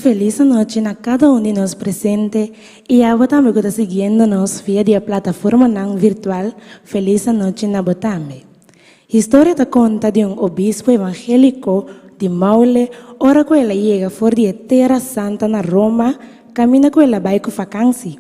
feliz noche a cada uno de nós presente e a também que está seguindo-nos via a plataforma virtual. Feliz noche na Botambe. História da conta de obispo evangélico de Maule, ora que ela chega fora de Terra Santa na Roma, caminha com ela vai com vacância.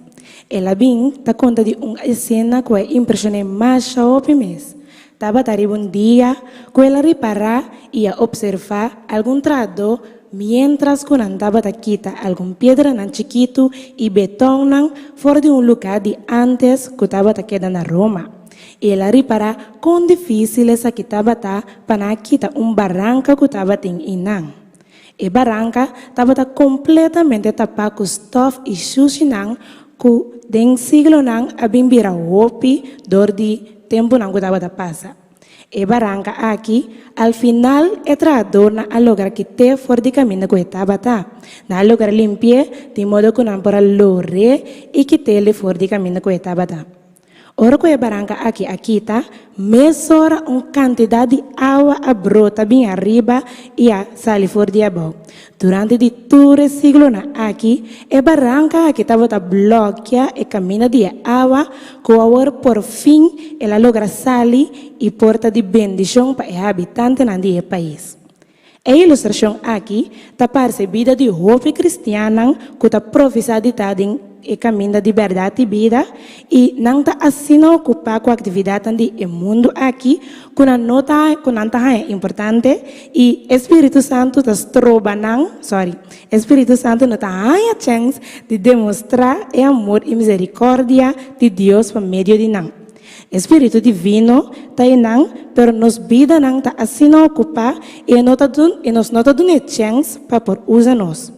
Ela vem da conta de cena que é impressionante mais ao mês. Tava tarde dia, que ela reparar e a observar algum trado, mientras que andava da quita algum pedra nan chiquito e betão nan fora de lugar de antes que estava da queda na Roma. E ela reparar quão difícil essa que estava para quita barranca que estava tem inang. E barranca estava completamente tapada com stuff e sushi nan que den siglo nan abim vira opi dor de tempo nan que estava da passa. E barranca aqui, al final, é tradorna a lugar que te for de caminho que estava na lugar limpie, de modo que não para lore e que te le for de caminho que estava Ora que é barranca aqui mesora quantidade de água a brota bem arriba e a sali for de abaixo. Durante de todo o siglo aqui, é barranca aqui estava bloqueia e caminho de água que agora por fim ela logra salir e porta de bendição para os habitantes do país. A ilustração aqui está percebida de hope cristiana que está professada e caminho de verdade e vida e não está assim ocupar com a atividade do mundo aqui que não é importante e Espírito Santo Espírito Santo não está a chance de demonstrar o amor e misericórdia de Deus por meio de nós. Espírito divino está em nós, pero nos vida não está assim ocupar e nos não está dando chance para por usar nós.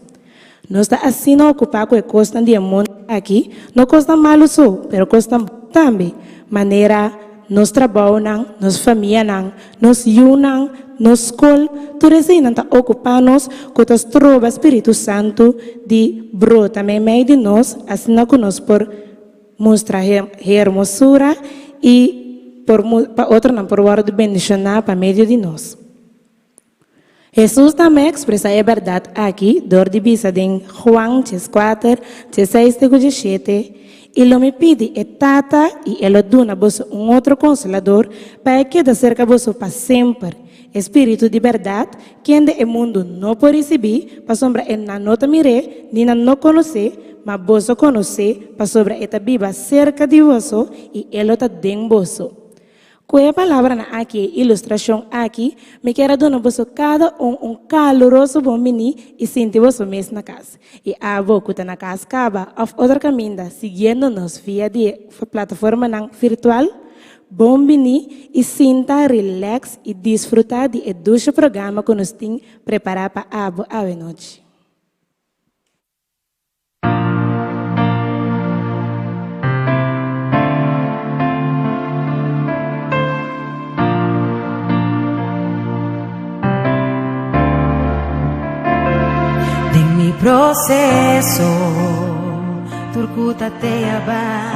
Nós está assim ocupar com a costa de mundo aqui, não custa malo só, pero custa também maneira nos trabalham, nos família, nos unam, nos escola, tudo isso não está ocupando-nos com o trova Espírito Santo de brota meio de nós, assim que nós por mostrar hermosura e para outro não por hora de bendicionar para meio de nós. Jesus também expressa a verdade aqui, dor de vista de Juan 4, 16, 17, e ele me pede e tata e ele dona vos outro consolador para que da cerca vos para sempre. Espírito de verdade, que o mundo não pode receber, para sombra ele não te mire, nem não conhecer, mas vos conhecer, para sombra ele viva cerca de vos e ele te den vos. Com a palavra aqui, ilustração aqui, me quero dar cada caloroso bom mini e sentir você mesmo na casa. E a avó que está na casa acaba, a outra caminha, seguindo-nos via de plataforma virtual, bom mini e sinta, relax e desfrutar de doce programa que nós temos preparado para a avó à noite. Proceso turcuta te aba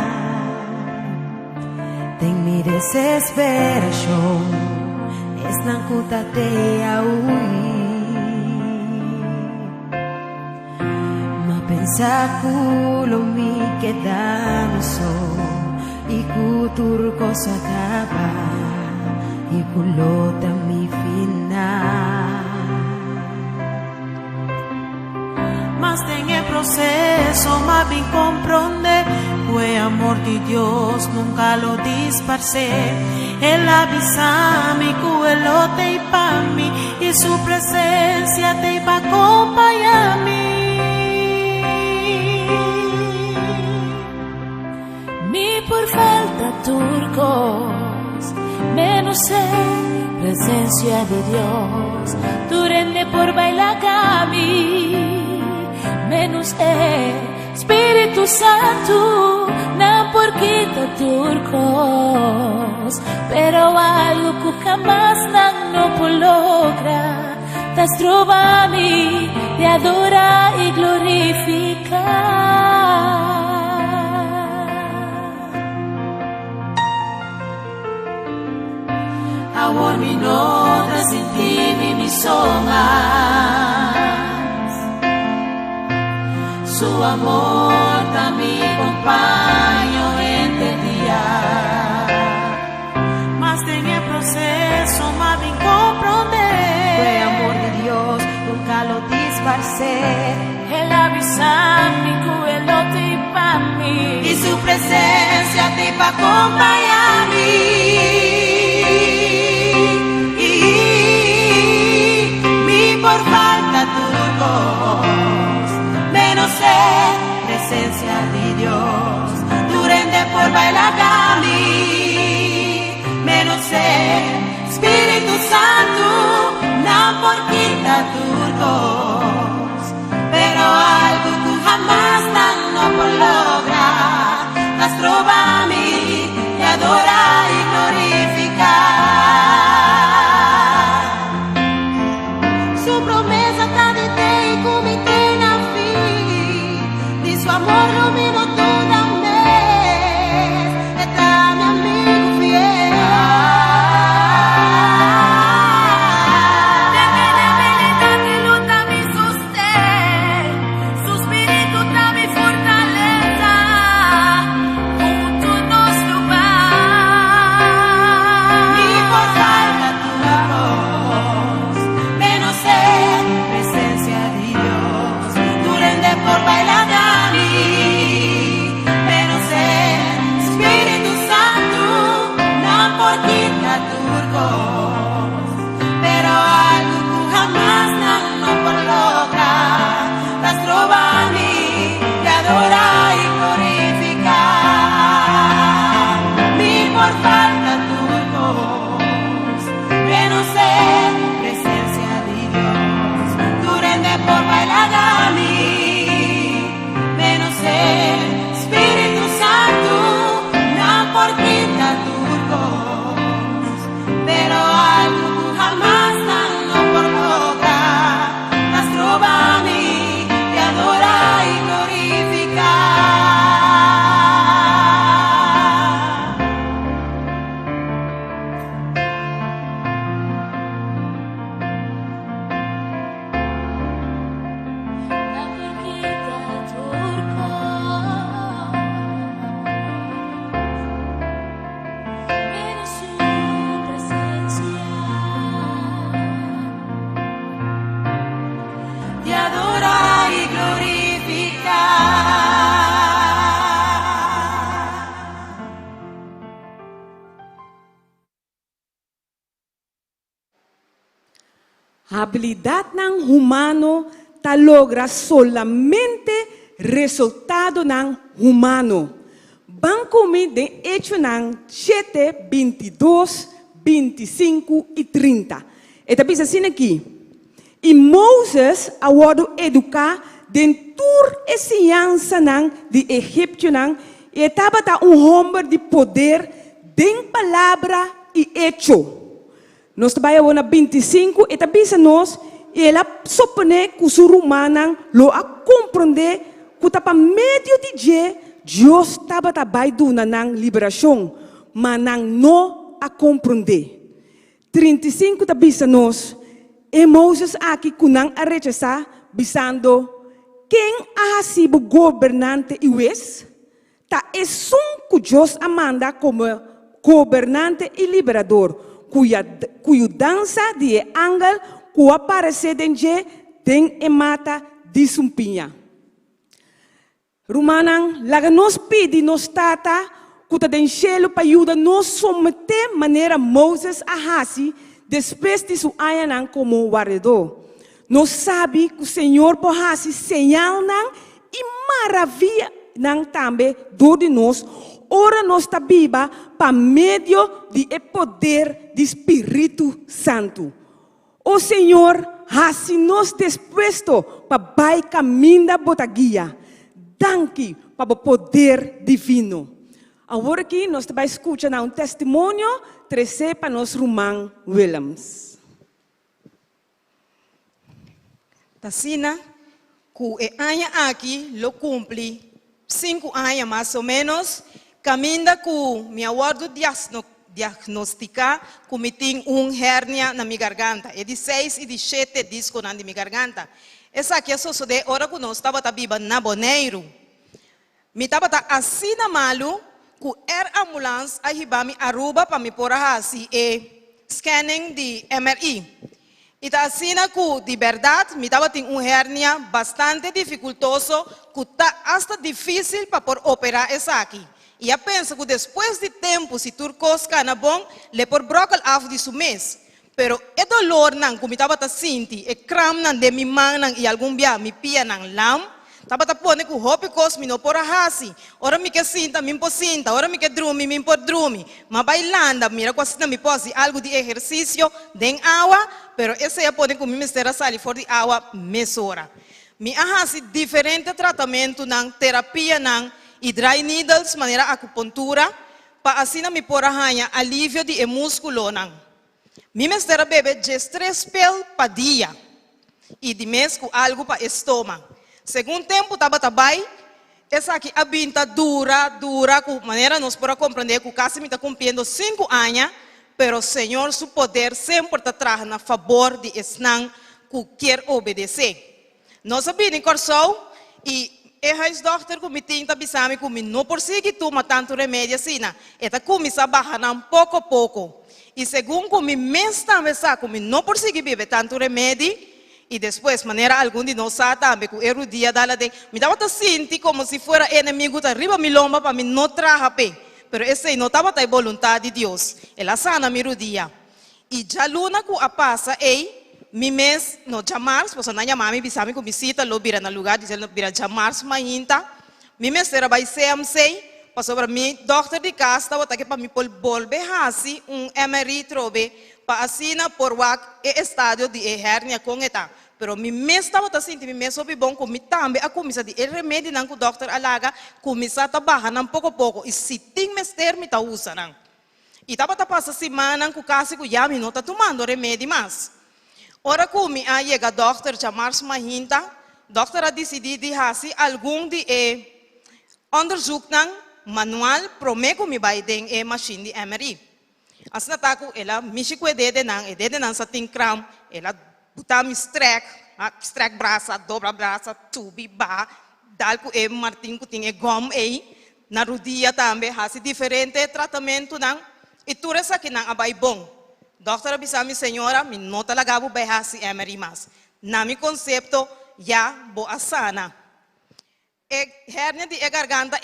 tem mi desesperação es nancuta te aui ma pensa culo mi quedanso y cutur cosa acaba y culota mi final. Mas tem processo, mas bem compreender o amor de Deus nunca lo disparce. Ele avisa-me que Ele tem para mim e sua presença tem para acompanhar-me. Me por falta turcos, menos presença de Deus, durante por bailar cami. Menos Espírito Santo, não porque tá turcos, pero algo que jamás não logra, das trova-me de adorar e glorificar. I want me know that sin ti mi songas. amor también me acompaña este día. Mas en el proceso más bien comprender fue amor de Dios, nunca lo disparcé. el avisamico el otro para mí Y su presencia te va a acompañarme. Mi por falta tu voz, menos es presencia de Dios. Tu rende por bailar menos es Espíritu Santo, no por quita tu voz, pero algo que jamás no por lograr, las trova a mí y adora y glorificar. Su promesa está de ti y comité na fin, y su amor lo vino toda vez, está mi amigo fiel. Habilidad ng humano ta logra solamente resultado ng humano. Banco-me de hecho ng 7, 22, 25 e 30. Eta bisa assim aqui. E Moses awado educar dentur e ciência ng de Egipto ng e estava ta homem de poder den palavra e hecho. Nós trabalhamos na 25 e também nós ela supone que os humanos lo a compreender que tapa meio de Deus estava trabalhando na liberação, mas não a compreender. 35 também nós e Moses aqui que não a rechazar, bisando quem ha sido governante e wes, ta é que Deus amanda como governante e liberador. Cuya dança de ángel que aparece dentro tem e mata de sumpinha. Romanan, laga nos pedi nos tata que ta den cielo para ajudar nos someter maneira Moses a hasi depois de su ayanan como guardador. Nos sabe que o Senhor por hasi señal nan e maravilha nan também do de nós. Ora nós está viva para meio de poder do Espírito Santo. O Senhor assim nos disposto para vai caminho da botagia. Danke para o poder divino. Agora aqui nós vamos escutar um testemunho 13 para nós Roman Williams. Tasina, que e año aqui lo cumpre 5 anos mais ou menos. Caminda com minha aguardo diagnosticar que tenho hernia na minha garganta. É de 6 e de 7 discos na minha garganta. Essa aqui é só de hora que nós estava viva na Boneiro. Me estava assim na malu, que ambulância a me Aruba para me pôr assim scanning de MRI. E tá assim que de verdade me estava tendo hérnia bastante dificultoso, que tá hasta difícil para por operar essa aqui. E eu penso que depois de tempo, se turcos cana bom, le por brocal af de mês. Pero o dolor não, que me estava sentindo, e cram não de minha mão e algum dia me pia não lam. Tava tapone ku hopi kos mino por ahasi. Ora mi que sinta, mi po sinta. Ora mi que drumi, mi por drumi. Ma bailanda, mira quase não me posi algo de exercício den água, pero esse é pode com mi mistera sali for de água mesora. Mi ahasi diferente tratamento nang terapia nang e dry needles, maneira acupuntura, pa assim mi por ahanya alívio de músculo nang. Mi mistera bebe just 3 pel pa dia. E de mês com algo pa estômago. Segundo tempo, estava também, essa aqui a binta dura, com maneira nós podemos compreender que quase me está cumprindo 5 anos, pero o Senhor, seu poder sempre está atrás na favor de esnan que quer obedecer. Nós sabemos em Corsol, e a doutor que me tinha bisame que não persegue toma tanto remédio assim, eta começa a baixar pouco a pouco. E segundo que me mês também sabe que não persegue beber tanto remédio. E depois, maneira algum de nós também, que era o dia dela de, me dava a sentir como se fosse inimigo da riba me lomba para me não trazer pé. Pero esse não estava a vontade de Deus. Ela sana me o dia. E já luna que a passa mi mês no chamar, se você não chamar me bisame que visita, lo vira no lugar, diz ele vira chamar mainta. Mi mês era vai CMC, passou para mim, doutor de casa, estava aqui para me volver assim MRI trobe. Para assinar por o estádio de hérnia com eta. Pero mi mês estava sentindo, mi mês soube bom, que também a comissão de remédio não que o doutor alaga, começar a trabalhar pouco a pouco. E se tem mester, me está usando. E estava passando semana que quase que já me não está tomando remédio mais. Ora que me chega o doutor, chamar-se Mahinta, o doutor a decidido de fazer algum de onderzoek manual, promete que me vai ter a machine de MRI. As nataku, ela mishi ko edede nang sa tingkram, ela buta mi strek braça, dobra braça, tubi ba, dal ko martin ko ting gom na rodia tambe, hasi diferente tratamento nang itura sa kinang abay bong. Doktora bisami senhora, mi no talaga bu bay hasi MRI mas. Nami concepto ya bo asana. Hernia de garganta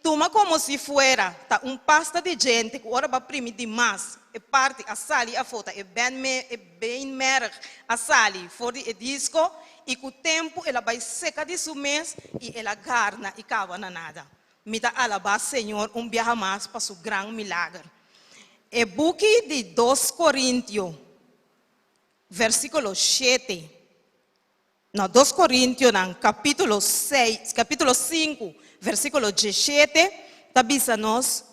toma como se fuera tá pasta de gente que ora vai imprimir demais e parte a sali a foto e bem merg a sali for de disco e com o tempo ela vai seca de mês e ela garna e cava na nada. Me dá alabar Senhor viaja mais para o grande milagre. E buque de 2 Coríntios versículo 7. No 2 Coríntios, capítulo 5, versículo 17, diz-nos,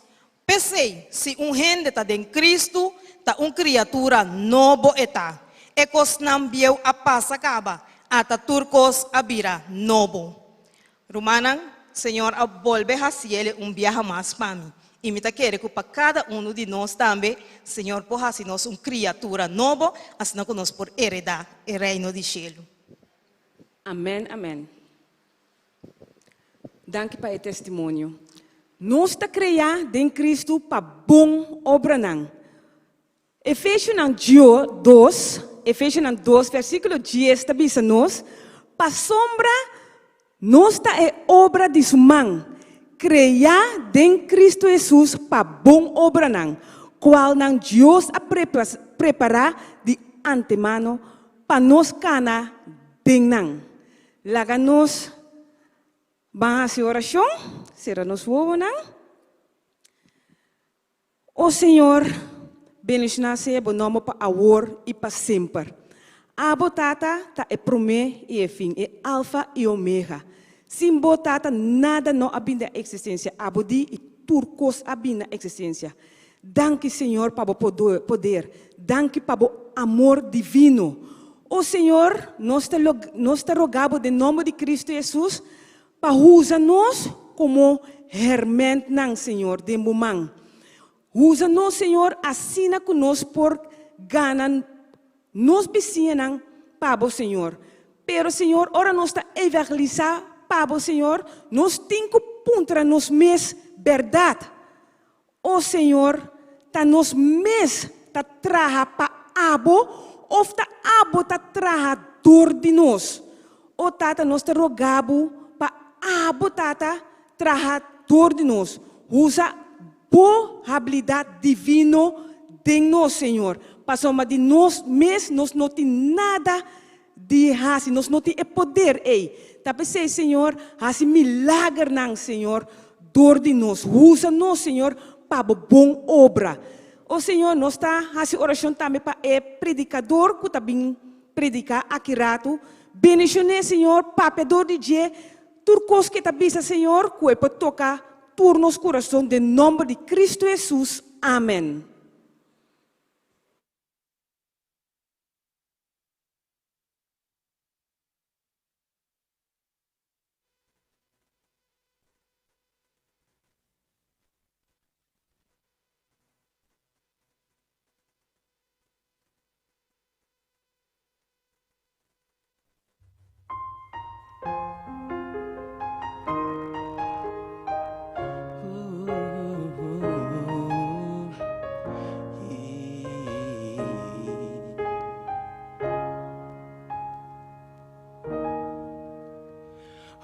pensei, se gente está em Cristo, está uma criatura nova está. E cos não viu a paz acaba, ata turcos abira novo. Romana, Senhor, a volve a ser viaje mais para mim. E me quer que para cada de nós também, Senhor, possa ser uma criatura nova, assim que nós por heredar o reino de céu. Amém, amém. Danke para o testemunho. Nós está criando em Cristo para bom obra não. Efésios 2, versículo 10, diz nos, para sombra, nós está obra de sua mão. Criar em Cristo Jesus para bom obra não. Qual não Deus a preparar de antemano para nós cana de não. Laga-nos, vamos a oração, será-nos o não? O Senhor, bendicionar-se o nome para agora e para sempre. A botata tá é promê e é fim, é alfa e ômega. Sem botata nada não abinda a existência, abodi e turcos abinda a existência. Danke, Senhor, para o poder, danke para o amor divino. O Senhor, nós te rogamos em nome de Cristo Jesus para usar-nos como hermente, Senhor, de momento. Usa-nos, Senhor, assim que nós por ganhar, nos vizinhos para o Senhor. Pero, Senhor, ora nós está evangelizar, Pabo, Senhor, nós temos puntra nos mes verdade. O Senhor, tá nos mes tá traha pa abo, ou tá abo tá traha dor de nós. O tata nós tá rogabo pa abo tata traha dor de nós. Usa boa habilidade divino de nós, Senhor. Passou mas de nós mes nós não tem nada de hasi, nós não tem poder, ei. Tapi sei, Senhor, hasi milagre nang, Senhor, dor de nós. Usa nós, Senhor, para bom obra. O Senhor, nós está hasi oração também para predicador que também predicar aqui rato. Benicione, Senhor, papedor de dia, turcos que tabisa, Senhor, que pode tocar turnos coração de nome de Cristo Jesus. Amém.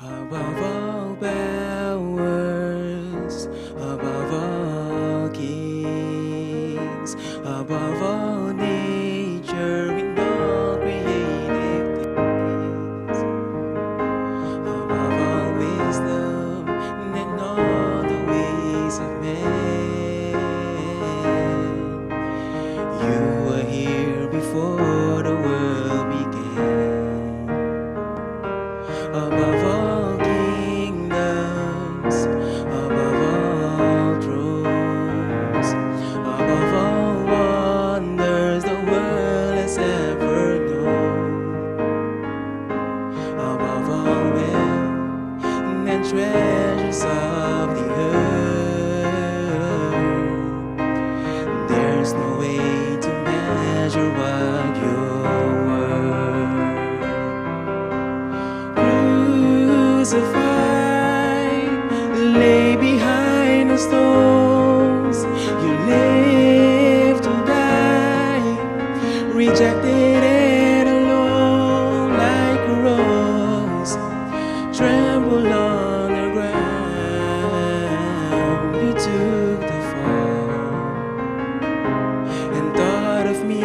Above all powers, above all kings, above all nature and all creative things, above all wisdom and all the ways of man, you were here before the world began. Above all kingdoms, above all thrones, above all wonders the world has ever known, above all wealth and treasures of the earth, there's no way to measure what you're worth. Crucified, lay behind the stones. You live to die, rejected and alone like a rose. Tremble on the ground. You took the fall and thought of me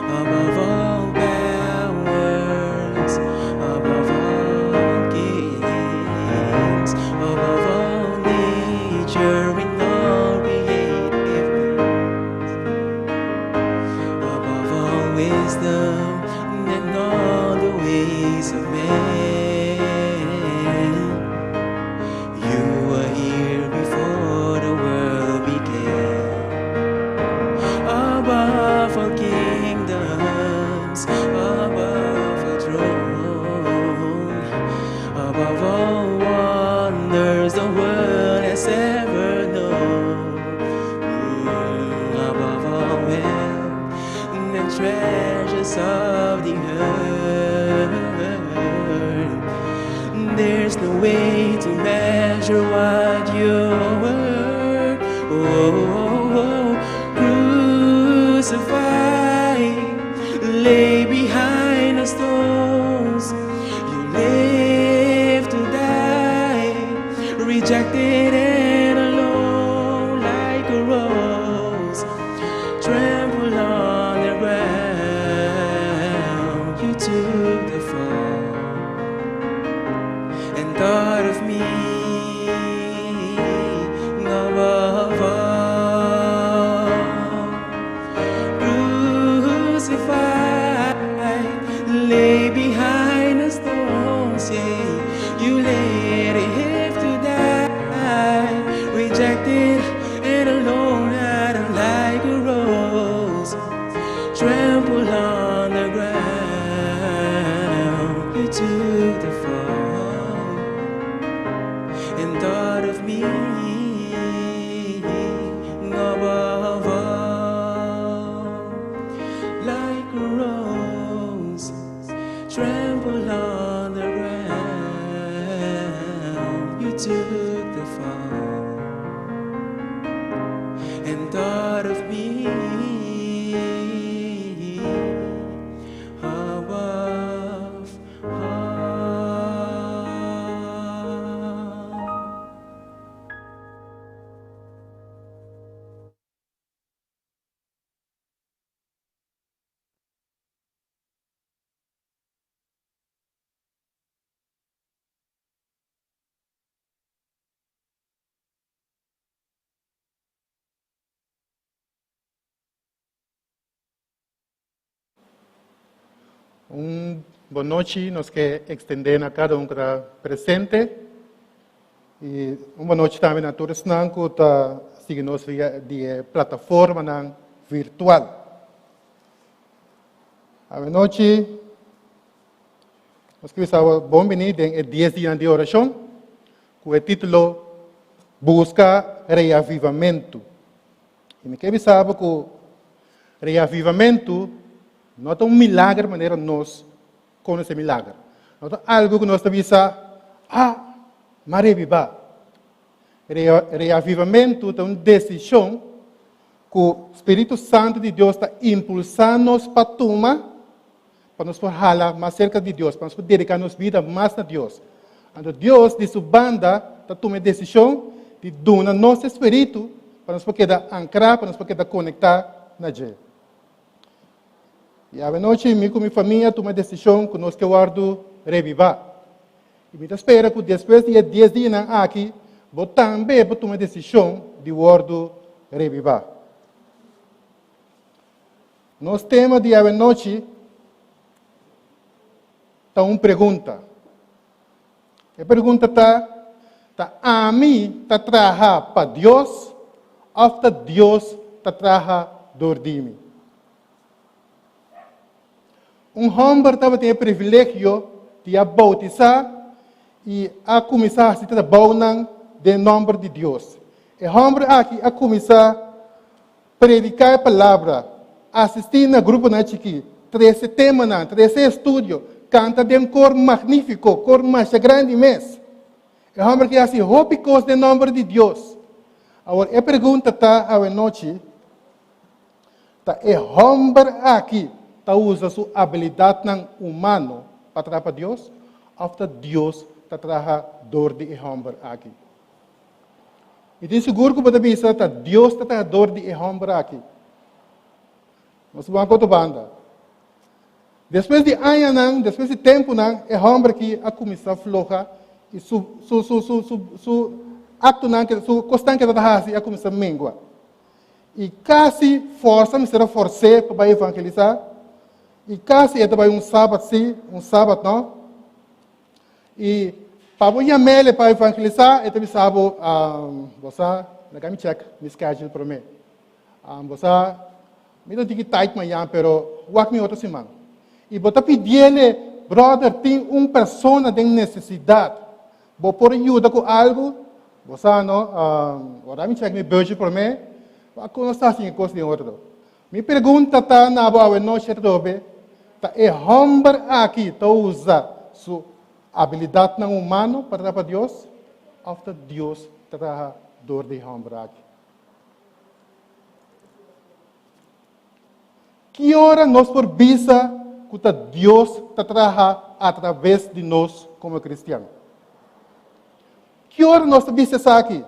above all powers, above all kings, above all nature and all creative things, above all wisdom and all the ways of man. You were here before the world began. Above all kingdoms, above a throne, above all wonders the world has ever known, above all wealth and treasures of the earth, there's no way to measure what you're worth. Crucified, lay behind the stones. You live to die, rejected and alone like a rose. Tremble on the ground. You took the fall and thought of me above all. Crucified, lay behind the stones, yeah. You live to die, rejected and alone, like a rose. Trample on the ground. You took the fall and thought of me above all. took the fall and thought of me above all. Boa noite, nós queremos estender a cada um que está presente. E boa noite também a todos que estão seguindo via de plataforma virtual. Boa noite, nós queremos bem-vindo em 10 dias de oração, com o título Busca Reavivamento. E me quero saber que o reavivamento não é um milagre, maneira nós conhecemos milagre. Não é algo que nós devemos mas revivar. Reavivamento é uma decisão que o Espírito Santo de Deus está impulsando-nos para tomar, para nos falar mais cerca de Deus, para nos dedicar nossa vida mais a Deus. Então Deus, de sua banda, está tomando a decisão de donar nosso espírito para nos poder ancrar, para nos poder conectar na gente. E à noite, eu com minha família tomei a decisão que nós queremos revivar. E me espera que depois de 10 dias aqui, vou também tomar a decisão de revivar. Nosso tema de à noite está uma pergunta. A pergunta está a mim está trabalhar para Deus, ou Deus está trabalhando dor de mim? Homem estava tendo o privilégio de bautizar e a começar a se trabalhar em nome de Deus. O homem aqui a começar a predicar a palavra, assistir no grupo na Chiqui, 13 temas, 13 estudos, canta de um cor magnífico, cor mais grande mesmo. O homem que assim, hópicos em nome de Deus. Agora, a pergunta está à noite, o homem aqui usa sua habilidade humana para trabalhar para Deus, ou Deus está trabalhando de homem aqui. E tem seguro que você pensa que Deus está trabalhando de homem aqui. Mas vamos a banda. Depois de anos, depois de tempo, o homem aqui a começar a flojar e su acto su constante que está a começar a menguar. E quase força, me será forçar para evangelizar. E quase é também sábado sim, sábado não. E para o Yamele para evangelizar, eu também sabe, você, na me check, me schedule para mim. Você, me não digo tight amanhã, pero walk me outra semana. E você pedir-lhe, brother, tem uma pessoa de necessidade. Vou por ajuda com algo, você não, agora me check me budget para mim, vai começar assim coisa de outro. Me pergunta tá na boa noite dobe. É homem aqui que usa sua habilidade humana para trabalhar para Deus, ou Deus trabalha dor de homem aqui. Que hora nós por visa que Deus trabalha através de nós como cristianos? Que hora nós visa isso aqui?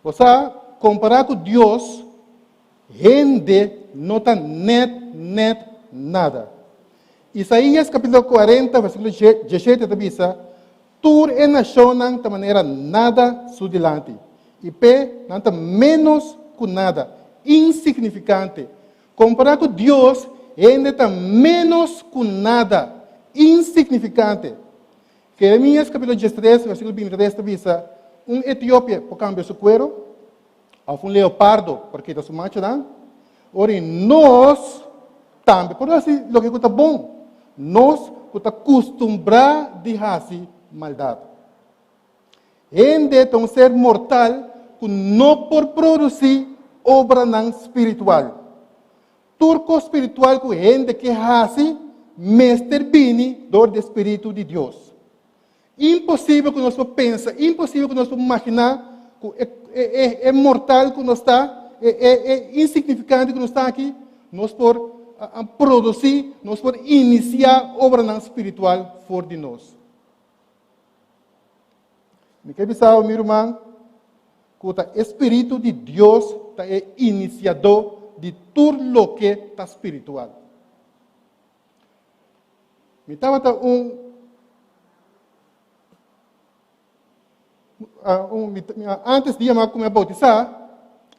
Você comparar com Deus, gente não está net nada. Isaías capítulo 40, versículo 17, diz: tur e nação de maneira nada sudelante. E P, não menos que nada, insignificante. Comparado com Deus, ele está menos que nada, insignificante. Jeremias capítulo 13, versículo 23, diz: etíope por cambio su cuero, ou leopardo, porque está su macho, não? Ora, nós também, por assim, o que está bom, nós está acostumbrados a fazer maldade. Gente é um ser mortal que não por produzir obra não espiritual. Turco espiritual que gente que faz, mestre bini do Espírito de Deus. Impossível que nós pensar, impossível que nós imaginar, que é mortal que nós está, é insignificante que nós está aqui, nós por produzir, nós por iniciar obra espiritual fora de nós. Me quer dizer, meu irmão, que o Espírito de Deus é iniciador de tudo o que está espiritual. Me estava antes de eu me bautizar,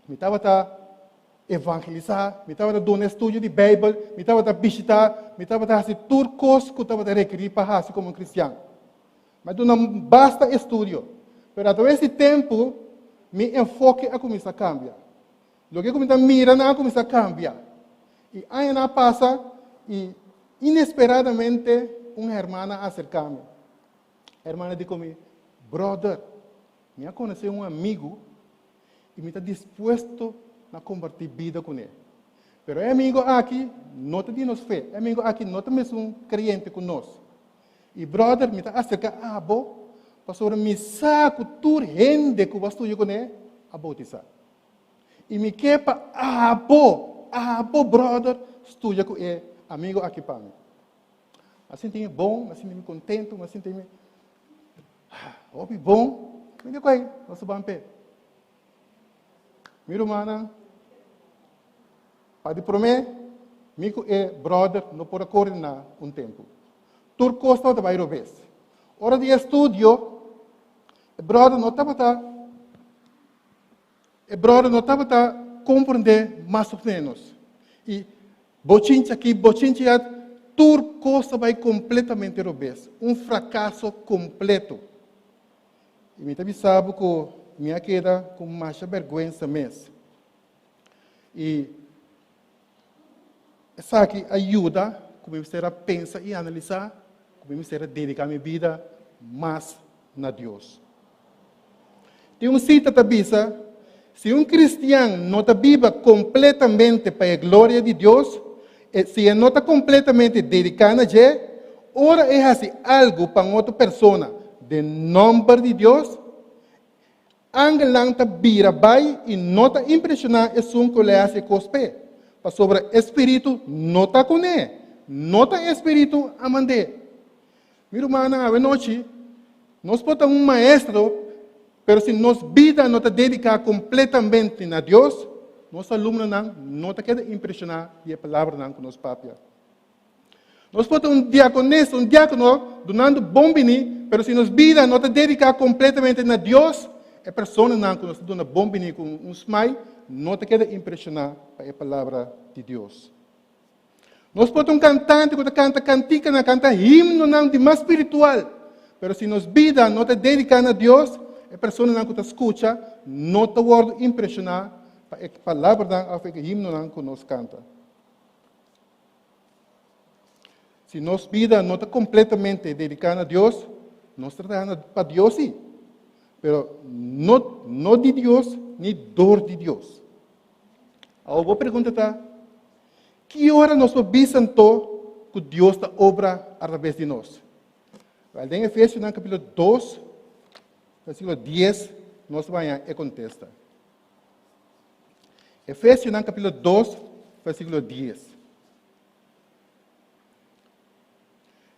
me estava evangelizar, me estava dando estudo de Bíblia, me estava visitar, me estava fazendo tudo coisas que eu estava requerir para fazer como um cristiano. Mas não basta estudo. Mas através desse tempo, meu enfoque começa a cambiar. O que eu começo a mirar começa a cambiar. E aí passa e inesperadamente uma irmã acerca-me. A irmã disse comigo, brother, me conheci um amigo e me está disposto a compartilhar vida com ele. Mas o amigo aqui não tem nos fé, o amigo aqui não tem mesmo crente conosco. E brother, me está acerca a abo, para me saco tudo gente que vai estudar com ele, a bautizar. E me quepa abo, brother, estuda com ele, amigo aqui para mim. Assim tem bom, assim tem contento, assim tem bom. Me diga aí, nós vamos pé. Meu irmão, para prometer, meu brother não pode coordenar tempo. Tudo custa vai vez. Hora de estudo, brother não estava compreender mais ou menos. E bochincha aqui, bochincha tudo custa vai completamente vez. Fracasso completo. E me também sabe que minha queda com mais vergonha mesmo. E essa aqui ajuda como eu será pensar e analisar, como eu será dedicar minha vida mais na Deus. Tem um cita também, se um cristiano não está vivo completamente para a glória de Deus, se ele não está completamente dedicado a Deus, ora é fazer algo para outra pessoa, de nome de Deus, angelanta vira vai e não está impressionar é um que ele hace cospe. Para sobre o Espírito não está com ele, não está Espírito a mandar. Meu irmão, a noite, nós podemos um maestro, mas se nossa vida não está dedicada completamente a Deus, nossos alunos não está querendo impressionar e a palavra que nos papia. Nós podemos um diácono, donando bom bini, mas se nossa vida não está dedicada completamente a Deus, a pessoa que nos dá bom bini com um smile, não está querendo impressionar a palavra de Deus. Nós podemos um cantante que canta cantica, canta himno de mais espiritual, mas se nossa vida não está dedicada a Deus, a pessoa que escuta não está impressionar a palavra do himno que nos canta. Se nossa vida não está completamente dedicada a Deus, nós tratamos para Deus sim, mas não de Deus, nem dor de Deus. A outra pergunta está, que hora nós pensamos que Deus está obra através de nós? Em Efésios, no capítulo 2, versículo 10, nós vamos a contestar. Efésios, no capítulo 2, versículo 10.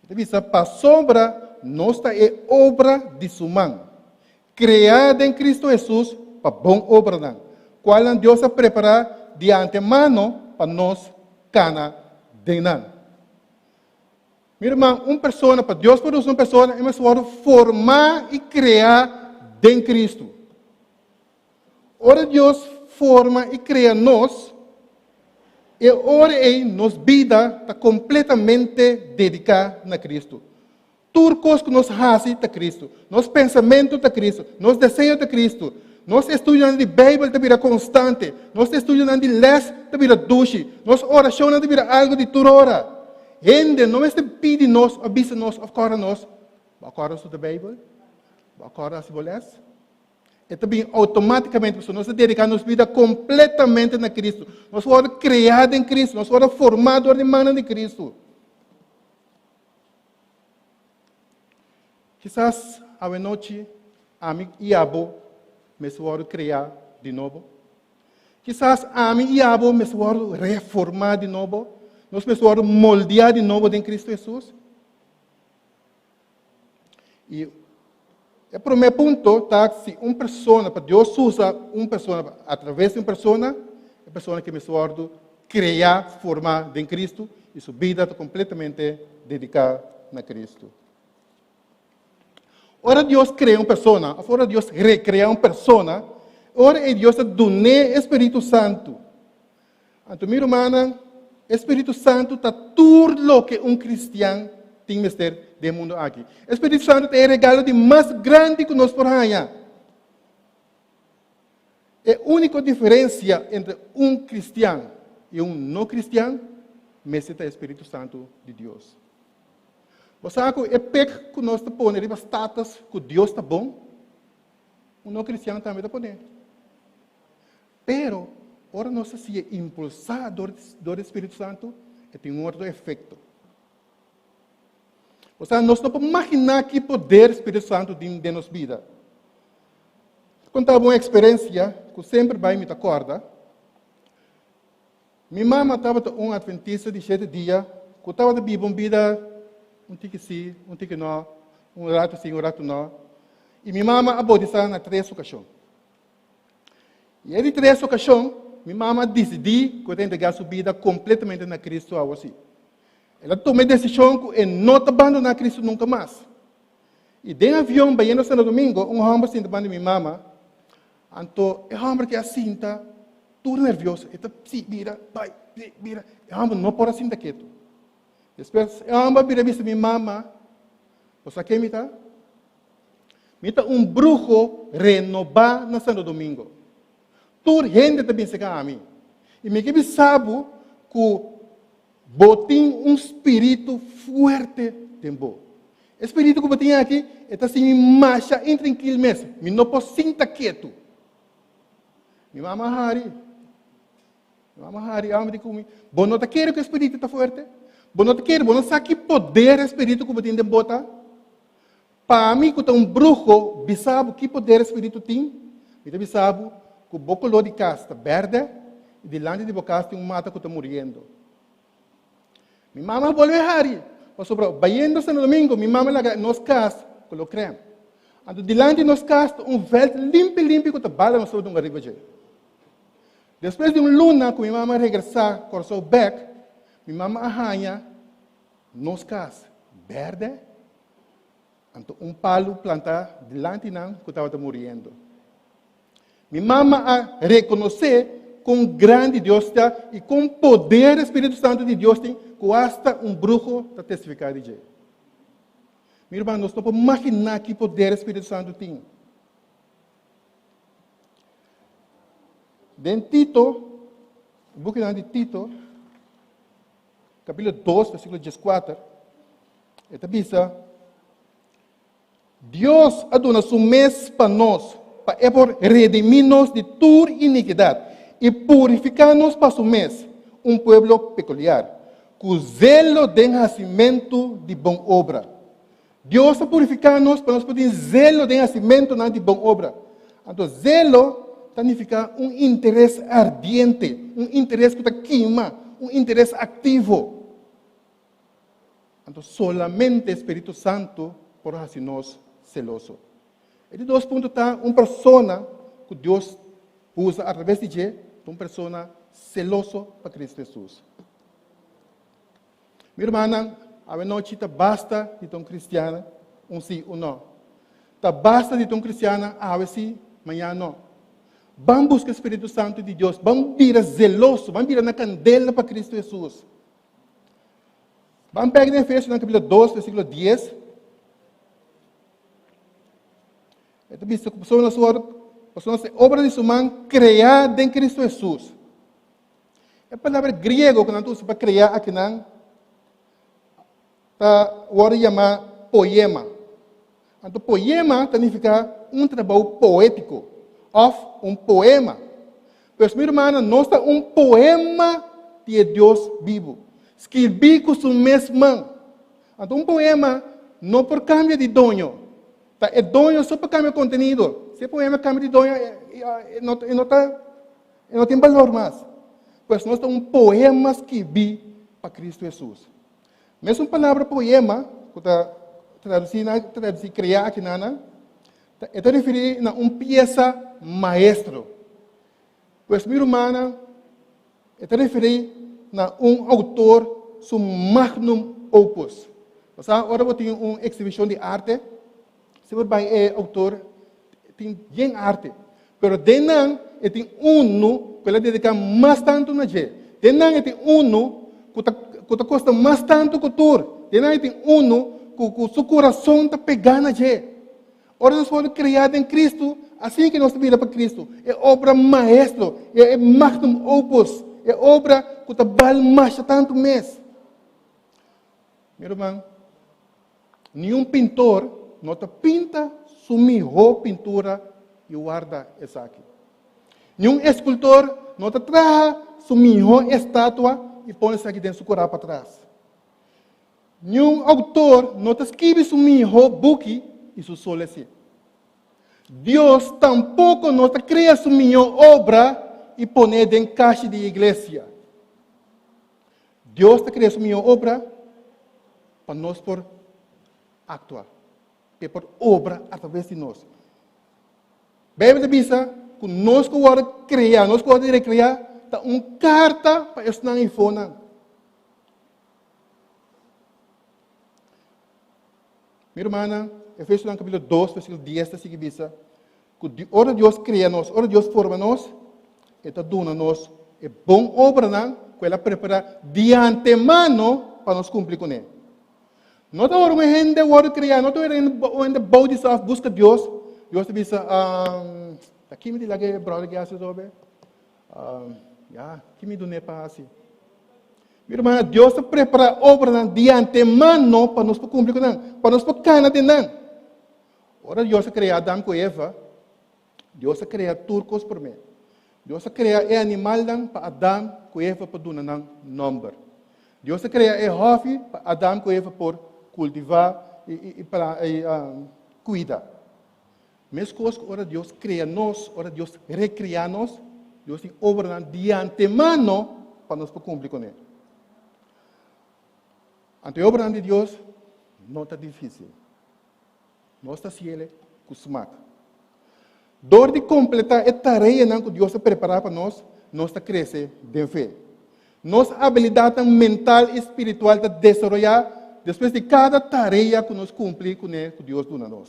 Então, para sobra, nossa é obra de sua mão, criada em Cristo Jesus para bom obra, qual Deus a preparar de antemano para nós cana de nan. Meu irmão, uma pessoa, para Deus produzir uma pessoa, é uma formar e criar em Cristo. Ora Deus forma e cria nós, e ora nossa vida está completamente dedicada a Cristo. Tudo que nós fazemos é Cristo. Nosso pensamento é Cristo. Nosso desejo é Cristo. Nós estudamos de Bíblia de vida constante. Nós estudamos de les de vida duche. Nossa oração de vida algo de toda hora. Gente, não é pedir nós, avisa nós, acorda nós. Acorda sobre a Bíblia. Acorda se você e também automaticamente nós dedicamos nossa vida completamente a Cristo. Nós fomos criados em Cristo, nós fomos formados de mano de Cristo. Quizás a noite, a mim e a bo, me suoro criar de novo. Quizás a mim e a bo, me suoro reformar de novo. Nós me suoro moldear de novo em Cristo Jesus. E o primeiro ponto está se uma pessoa, para Deus usa uma pessoa, através de uma pessoa, a pessoa que me suoro criar, formar em Cristo, e sua vida está completamente dedicada a Cristo. Ora Deus cria uma pessoa, ora Deus recria uma pessoa, ora é Deus doné Espírito Santo. Então, minha irmã, Espírito Santo está tudo o que um cristiano tem que ter do mundo aqui. Espírito Santo é o regalo de mais grande que nós podemos ganhar. A única diferença entre um cristiano e um não cristiano é o Espírito Santo de Deus. Você sabe que o pecado que nós estamos pondo, o status que Deus está bom, o não cristiano também está pondo. Pero, ora nós se é impulsado do Espírito Santo, tem um outro efeito. Ou seja, nós não podemos imaginar que poder do Espírito Santo de nossa vida. Contar uma experiência que sempre vai me acorda. Minha mãe estava um adventista de 7 dias, que estava vivendo uma vida um tique sim, um tique não, um rato sim, um rato não. E minha mãe abodizou na 3 ocasiões. E em 3 ocasiões, minha mãe decidiu que eu tenho que entregar sua vida completamente na Cristo a você. Ela tomou a decisão de não abandonar Cristo nunca mais. E dentro do avião, vai no domingo, um homem assim de minha mãe, então, o homem que assim está, tudo nervioso, está se vira, vai, vira, o homem não pode assim quieto. Depois, o homem vira vista minha mãe, você quer me tá? Me tá bruxo renovar na Santo Domingo. Toda gente também se a mim. E me que sabe que botem espírito forte tempo. O espírito que botem aqui está assim marcha intranquilo mesmo. Me não posso sentar quieto. Minha mamãe Hari, ela me diz comigo, bom não te quer que o espírito está forte? Bom não te quer, bom não sabe que poder o espírito que botem tempo botar? Para mim que está bruxo, sabe que poder o espírito tem? Me sabe que o bocolo de casa está verde e delante de boca tem mata que está morrendo. Minha mamãe volve a Hari. Baiendo no domingo, minha mamãe laga nos casa com o creme. Então, delante de nos casa, velho limpo que está bala no sobre um arriba de. Depois de luna, que minha mamãe regressar, com o seu back, minha mamãe arranha nos casa verde. Então, palo plantar delante de que estava morrendo. Minha mamãe a reconhecer com grande Deus está e com poder do Espírito Santo de Deus tem que hasta bruxo para testificar de Deus. Meu irmão, nós não podemos imaginar que poder o Espírito Santo tem. Em Tito, o book de Tito, capítulo 2, versículo 14, esta diz, Deus adona su mês para nós, para redimir-nos de toda iniquidade e purificar-nos para su mês, um pueblo peculiar, com zelo de nascimento de boa obra. Deus está purificando-nos para nós podermos zelo de nascimento de boa obra. Então, zelo significa interesse ardiente, interesse que está queima, interesse ativo. Então, solamente o Espírito Santo pode fazer-nos celoso. Esses 2 pontos estão uma pessoa que Deus usa através de Deus, uma pessoa celoso para Cristo Jesus. Minha irmã, a noite basta de um cristiano, sim ou não. Basta de um cristiano, sim, amanhã não. Vamos buscar o Espírito Santo de Deus, vamos virar zeloso, vamos virar na candela para Cristo Jesus. Vamos pegar em Efésios, no capítulo 2, versículo 10. Esta vista, pessoas obra de sua mão criada em Cristo Jesus. A palavra grego que nós usamos para criar aqui não agora chama poema. Então, poema significa trabalho poético, ou poema. Pois, minha irmã, nós temos poema de Deus vivo. Escrevi com sua mesma mão. Então, poema não por cambio de dono, Tá, é dono só para cambiar contenido. Se o poema cambia de dono, não tem valor mais. Pois nós temos poemas que vi para Cristo Jesus. Mesmo palavra poema, que está traduzir criar aqui, está referindo a uma peça maestro. Pois, minha irmã, está referindo a um autor, seu magnum opus. Mas agora eu tenho uma exibição de arte. Se você vai autor, tem bem arte. Mas denan tem que ele dedica mais tanto na gente. Denan tem que custa mais tanto que tudo. Denan tem que seu coração está pegando na gente. Ora nós fomos criados em Cristo, assim que nós vida para Cristo. É obra maestro, é magnum opus, é obra que está vale mais tanto mês. Meu irmão, nenhum pintor não pinta sua melhor pintura e guarda essa aqui. Nenhum escultor não traz sua melhor estátua e põe essa aqui dentro do coração para trás. Nenhum autor não escreve sua melhor book e su solo assim. Deus tampouco não cria sua melhor obra e põe dentro da caixa de igreja. Deus cria sua melhor obra para nós por actuar. É por obra através de nós. Bíblia diz que nós que vamos criar, nós que vamos recriar, está uma carta para estudar em fona. Minha irmã, Efésios capítulo 2, versículo 10, está assim, diz que ora Deus cria nós, ora Deus forma nós, e está dando nós, é bom obra, que ela prepara de antemano para nós cumprir com ele. Não está orando a gente vai criar, não está orando a body self busca Deus. Deus diz, aqui me diz que brother que hace sobre, aqui me dá para assim. Minha irmã, Deus prepara obra de antemano para nós cumprir com ele, para nós cana de ele. Ora Deus cria Adão com Eva, Deus cria turcos por mim. Deus cria animal para Adão com Eva para dar nome. Deus cria Hofi para Adão com Eva por cultivar e para cuidar. Mesma coisa que ora Deus cria nós, ora Deus recria nós, Deus tem obra de antemano para nós cumprir com ele. Ante a obra de Deus, não está difícil. Não está cielo, cosmac. Dor de completar a tarefa que Deus preparou para nós, nós está crescendo de fé. Nossa habilidade mental e espiritual está desenvolvida depois de cada tarefa que nós cumprimos com Ele, que Deus dá a nós.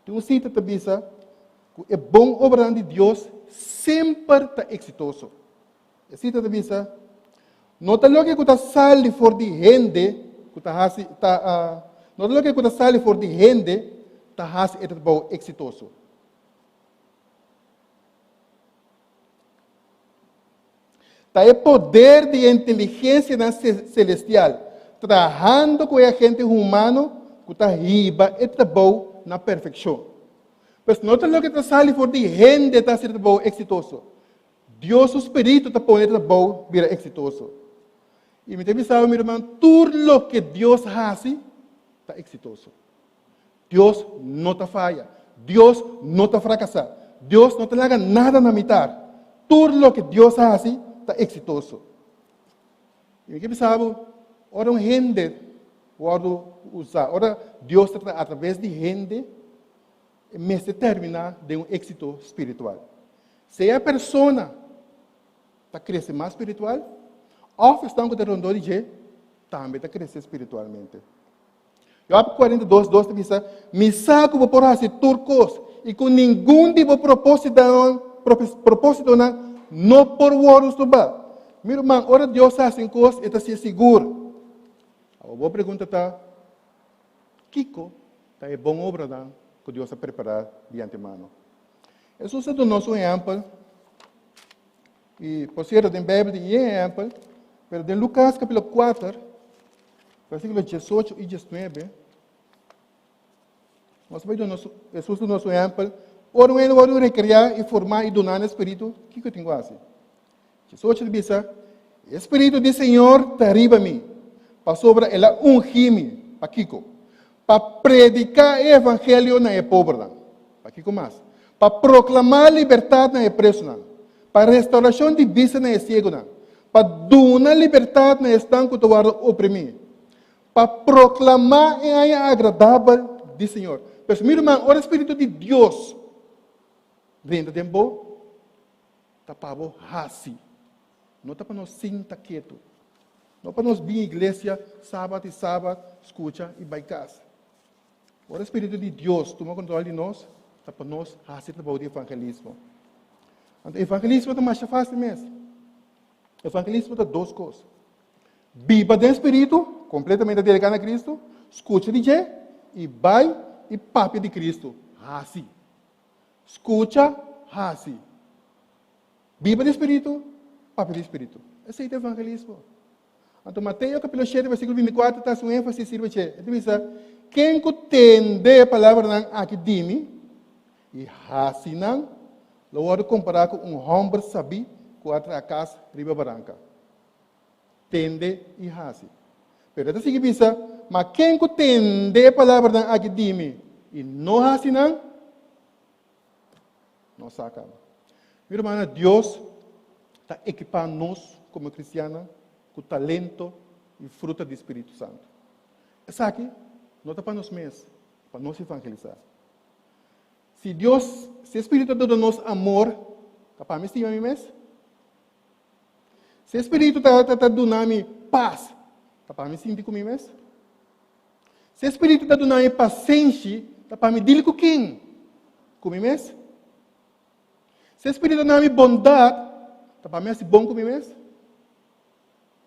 Tem um cita que diz que é bom obra de Deus sempre está exitoso. A cita diz, não está logo que está saindo fora de gente, não está logo que está saindo fora de gente, está bom exitoso. Está o poder de inteligência celestial, trabalhando com a gente humana, que está riba e está bom na perfeição. Mas não está logo que está saindo fora de gente, está sendo bom exitoso. Deus, o Espírito, está pondo bom, vira exitoso. E me tem sabe, meu irmão, tudo o que Deus faz está exitoso. Deus não está falha. Deus não está fracassado. Deus não está nada na metade. Tudo o que Deus faz está exitoso. E me tem sabe, ora um gente, ora usar, ora Deus está através de gente, mas determina de um êxito espiritual. Se a pessoa está crescendo mais espiritual, ou estão com o rondô de G, também está crescendo espiritualmente. Job 42, 2 diz, me saco por fazer turcos, e com nenhum tipo de propósito não por words do bar. Meu irmão, ora Deus faz em coisas, está se seguro. A boa pergunta está, Kiko, está é bom obra que Deus a preparar de antemano. Jesus é do nosso exemplo, e por ser da Bíblia de exemplo, mas em Lucas capítulo 4, versículo 18 e 19, nós vemos Jesus do nosso exemplo, ora ele vai recriar e formar e donar no Espírito, o que eu tenho assim? Jesus diz, Espírito do Senhor está arriba a mim, para sobre ela ungir-me, para Kiko, para predicar o evangelho na pobre, aqui com mais, para proclamar liberdade na preso, para restauração de vista na cego, para donar liberdade na estanco do oprimido, para proclamar a agradável do Senhor. Mas, meu irmão, o Espírito de Deus, dentro do tempo, está para nós assim, não está para nós sentar quieto, não para nós vir à igreja, sábado e sábado, escuta e vai casa. O Espírito de Deus toma controle de nós, está para nós fazer o evangelismo. Então, o evangelismo é mais fácil mesmo. O evangelismo é duas coisas. Viva do Espírito, completamente dedicado a Cristo, escute de Deus e vai e papi de Cristo. Assim. Escuta, assim. Viva do Espírito, papi do Espírito. Esse é o evangelismo. Então, Mateus capítulo 7, versículo 24, está com ênfase sirva que ele diz: quem entende a palavra aqui de mim, e assim não, logo comparar com homem sabi, com a casa riba barranca. Tende e assim. Pero esta sigue bisa, mas quem entende a palavra aqui de mim, e não assim não, não saca. Meu irmão, Deus está equipando nós como cristianos com talento e fruta do Espírito Santo. Essa aqui não está para nós mesmos, para nós evangelizar. Se Deus, se o Espírito dá nós amor, está para mim estima mim mesmo? Se o Espírito está dando paz, está para mim sentir comigo mesmo? Se o Espírito está dando paciência, está para mim dizer com quem? Comigo mesmo? Se o Espírito está dando bondade, está para mim ser bom comigo mesmo?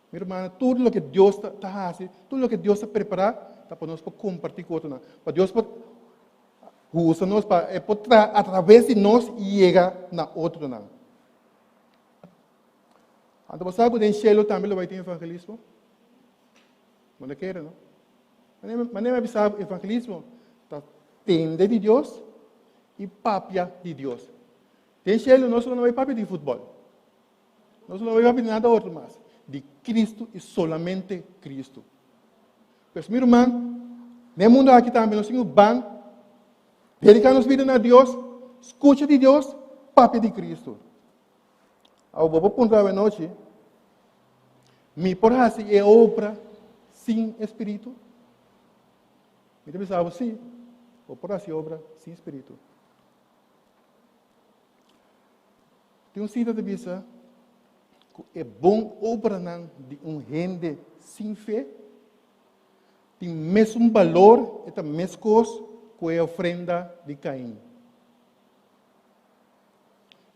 Meu irmão, tudo o que Deus está fazendo, tudo o que Deus está preparando, está para nós para compartilhar com outros. Para Deus para usar nós para através de nós chegar na outro. Então, você sabe que em Cielo também vai ter evangelismo? Não quer, não? Mas nem sabe evangelismo está tende de Deus e papia de Deus. Em Cielo nós não vai papia de futebol. Nós não vai papia de nada outro mais. De Cristo e solamente Cristo. Mas, meu irmão, no mundo aqui também nós temos ban, dedicar nos vidas a Deus, escuta de Deus, papi de Cristo. Ao vou apontar a noite, me por assim é obra sem Espírito. Me pensava assim, ou por assim obra sem Espírito. Tem um cita de bisa, é bom obra de gente sem fé, tem mesmo valor, é a mesma coisa que a ofrenda de Caim.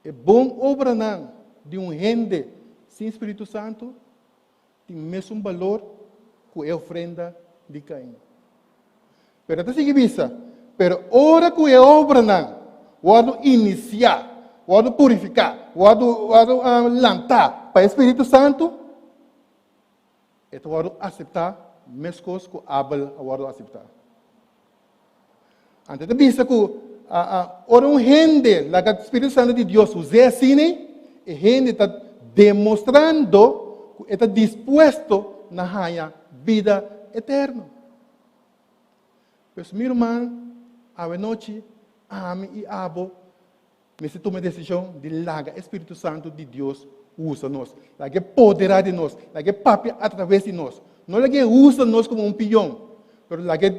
É bom obra de gente sem Espírito Santo, tem mesmo valor que a ofrenda de Caim. Pero até seguir vista, pero hora que a obra o iniciar, o purificar, o lançar para o Espírito Santo, é o aceitar mesmo coisa que Abel o aceitar. Antes de vista que ora gente, lá que o Espírito Santo de Deus usa assim, a gente está demonstrando que está disposto na vida eterna. Mas, meu irmão, a noite, ame e abo, mas se toma a decisão de largar o Espírito Santo de Deus usa nós, largar poder de nós, largar papi através de nós. Não largar usa nós como um peão, mas largar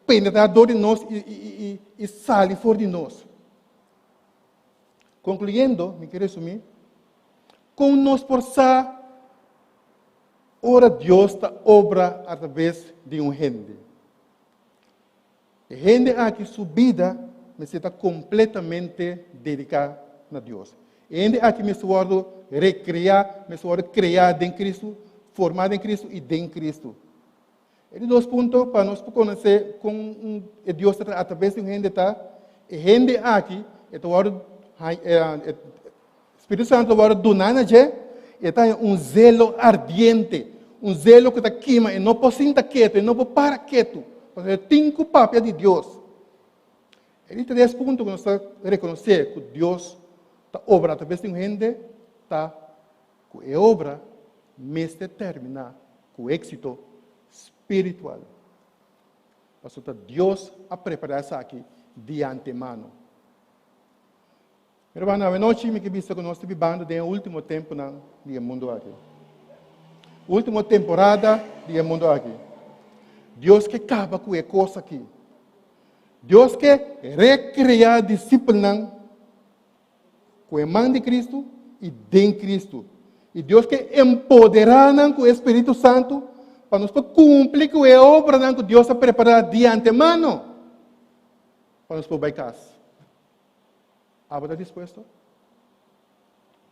penetrador de nós e sale fora de nós. Concluindo, me quero resumir, com nós forçar, ora Deus está obra através de um gente. A gente aqui, sua vida, mas está completamente dedicada a Deus. A gente aqui, me suado recriar, me suado criar em Cristo, formado em Cristo e em Cristo. Esses dois pontos para nós conhecer como Deus está através de um gente está. A gente aqui, o Espírito Santo vai donar a gente, está um zelo ardiente, um zelo que está queima, e não pode sentar quieto, e não pode parar quieto. Porque tem que o papel de Deus. Ele tem 10 pontos que nós reconhecer que Deus está obra através de um gente, está com a obra, mas termina com êxito espiritual. Pastor, Dios ha preparado aquí de antemano. Hermano, a noite me que visto que nós estamos vivendo no último tempo no mundo aqui. Última temporada do mundo aqui. Deus que acaba com a coisa aqui. Deus que recria discípulos com a mão de Cristo e de Cristo. E Deus que empodera com o Espírito Santo para nós cumprir com a obra que Deus ha preparado de antemano para nós poder casa. ¿Está dispuesto?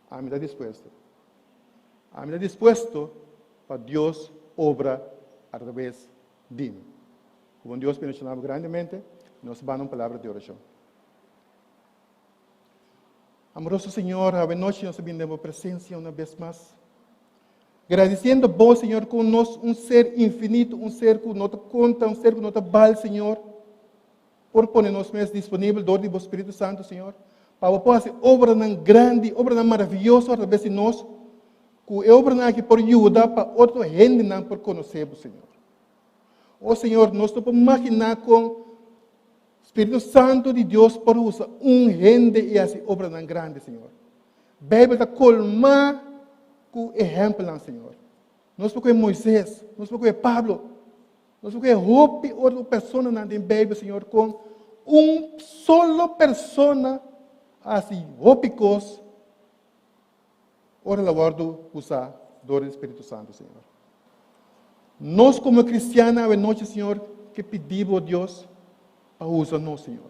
A mí está dispuesto. A mí está dispuesto para Dios obra a través de mí. Como Dios mencionaba grandemente, nos va a una palabra de oración. Amoroso Señor, a noche nos bendemos presencia una vez más. Agradeciendo vos, Señor, con nos un ser infinito, un ser que no te conta, un ser que no te vale, Señor, por ponernos más disponible, dor de vos Espíritu Santo, Señor. Para poder fazer obra grande, obra maravilhosa através de nós, que obra que por ajudar para outra gente não por conhecer o Senhor. Oh Senhor, nós não podemos imaginar com o Espírito Santo de Deus por usar gente e assim obra grande, Senhor. A Bíblia está colmar com exemplo, Senhor. Nós podemos Moisés, nós podemos Pablo, nós podemos outra pessoa na Bíblia, Senhor, com solo pessoa assim, ópicos, ora la guardo usar do Espírito Santo, Senhor. Nós, como cristianos, a noite, Senhor, que pedimos a Deus para usar-nos, Senhor.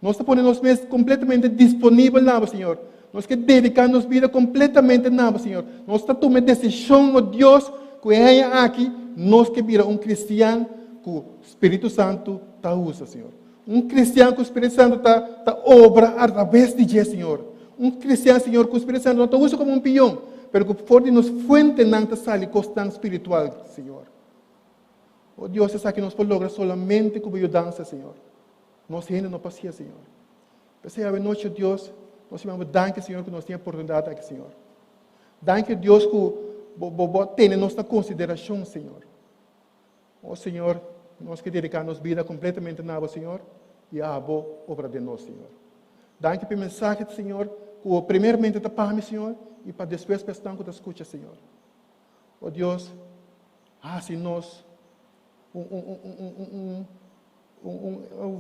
Nós estamos mesmo completamente disponíveis, Senhor. Nós que dedicamos nossa vida completamente, Senhor. Nós estamos tomando decisão, oh Deus, que é aqui, nós que vira cristiano, que o Espírito Santo está usando, Senhor. Cristiano que o Espírito Santo está obra através de Jesus, Senhor. Cristiano, Senhor, que o Espírito Santo não está usando como peão, mas que for de nos fuente não está saindo constante espiritual, Senhor. Oh Deus, essa que nós podemos lograr solamente com a ajudança, Senhor. Nós ainda não passamos, Senhor. Pensei a noite, Deus, nós vamos dar, Senhor, que nós temos oportunidade aqui, Senhor. Dar, Deus, que tenha nossa consideração, Senhor. Oh Senhor, nós que dedicamos nossa vida completamente a Você, Senhor, e a boa obra de nós, Senhor. Dá-me pela mensagem, Senhor, que primeiramente está para mim, Senhor, e para depois para estar que te escuta, Senhor. Oh Deus, assim nós,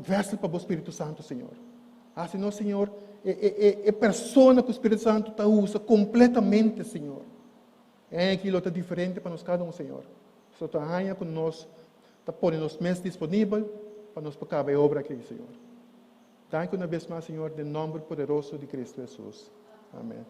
verso para o Espírito Santo, Senhor. Assim nós, Senhor, é pessoa que o Espírito Santo está usa completamente, Senhor. É aquilo que é diferente para nós cada Senhor. Só está aí com nós, está pondo nos mais disponível para nós acabar a obra aqui, Senhor. Danke uma vez mais, Senhor, em nome poderoso de Cristo Jesus. Amém.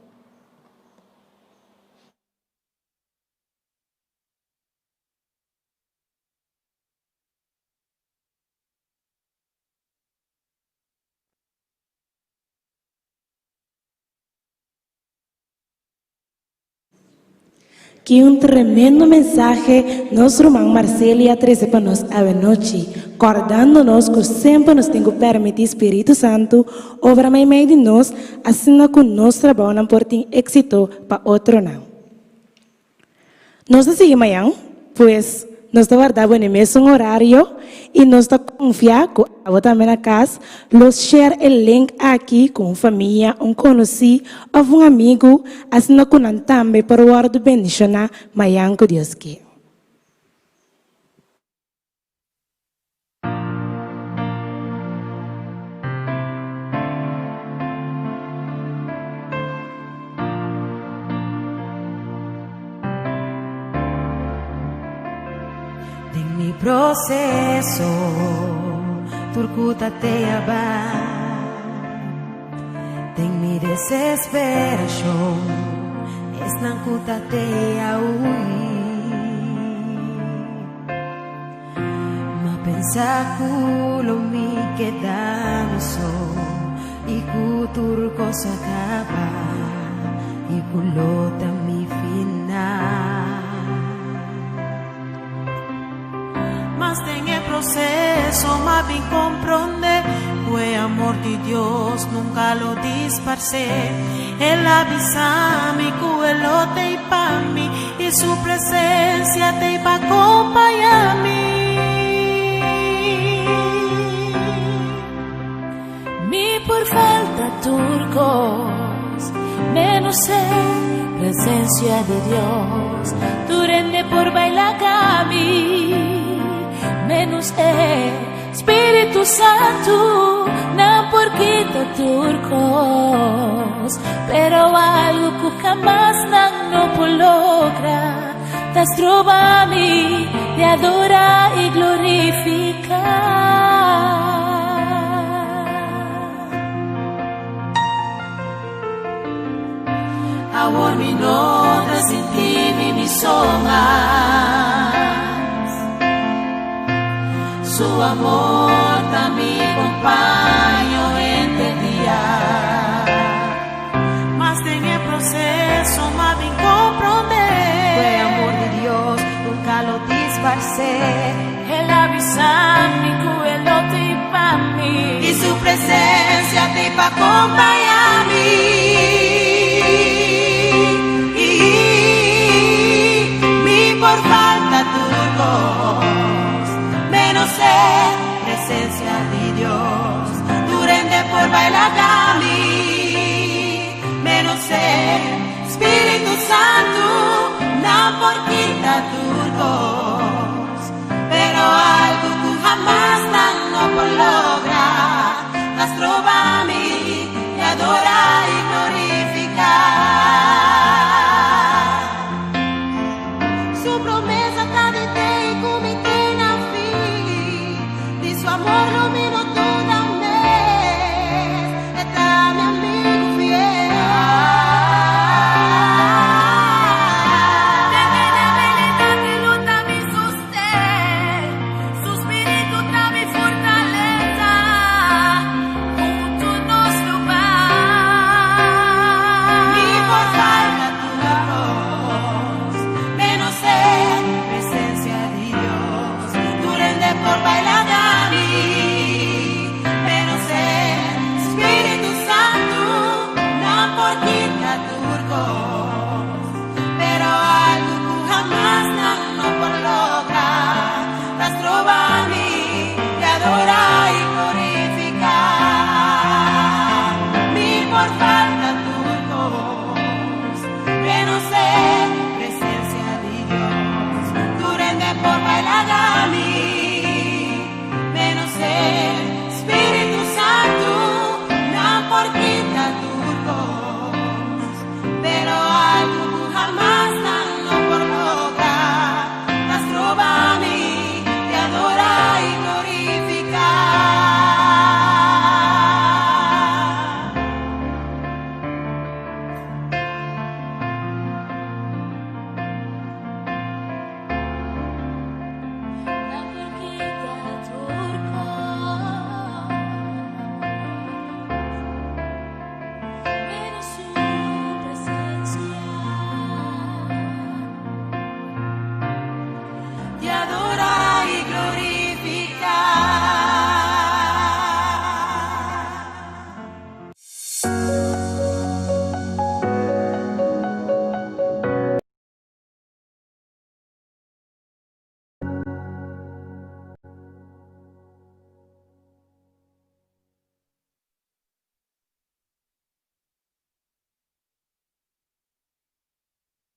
Que tremendo mensaje nosso irmão Marcelia trouxe para nós a noite, acordando-nos que sempre nos tem que permitir Espírito Santo obrar mais meio de nós, assim que nós trabalhamos por ter êxito para outro não. Nós seguimos amanhã, pois nós guardamos no mesmo horário e nós confiamos que eu também na casa, nós share o link aqui com família, conhecido ou amigo, assim que nós também para o ar do bendicionar amanhã que Deus quer. Mi proceso, turcuta te abar. Tem mi desesperação, esnancuta te auir. Ma pensa culo mi quedamos e cuturco se acaba e culota mi final. Mas tem el proceso, mas bem compreender que o amor de Deus nunca lo disparce. Él avisa-me que Él lo tem para mim e sua presença tem para acompanhar-me. por falta turcos, menos presencia de Dios. Tu rende por bailar kami, menos Espíritu Santo, no por quita turcos, pero algo que jamás no logra, das trova-me de adorar y glorificar. Amor mi nota sin ti ni mis somas. Su amor también acompaño en el día. Mas en el proceso más bien comprender. Fue amor de Dios, nunca lo disparcé. El avisamiento, el lote para mí. Y su presencia te va a acompañarme. Por falta turcos, menos presencia de Dios. Tu rende por bailar kami, menos Espíritu Santo, no por quita turcos, pero algo que jamás no por lograr, las trova-me y adorar y glorificar. Su promesa está de ti y comité na fili. Di su amor lo miro toda vez. Está mi amigo fiel. De debilidad y luta mi sostén. Su espíritu está mi fortaleza. Junto nos lo va. Ni por falta turcos, menos presencia de Dios. Tu rende por bailar kami, menos Espíritu Santo, no por quita turcos, pero algo que jamás no por lograr, las trova-me y adorar y glorificar. Mi por favor.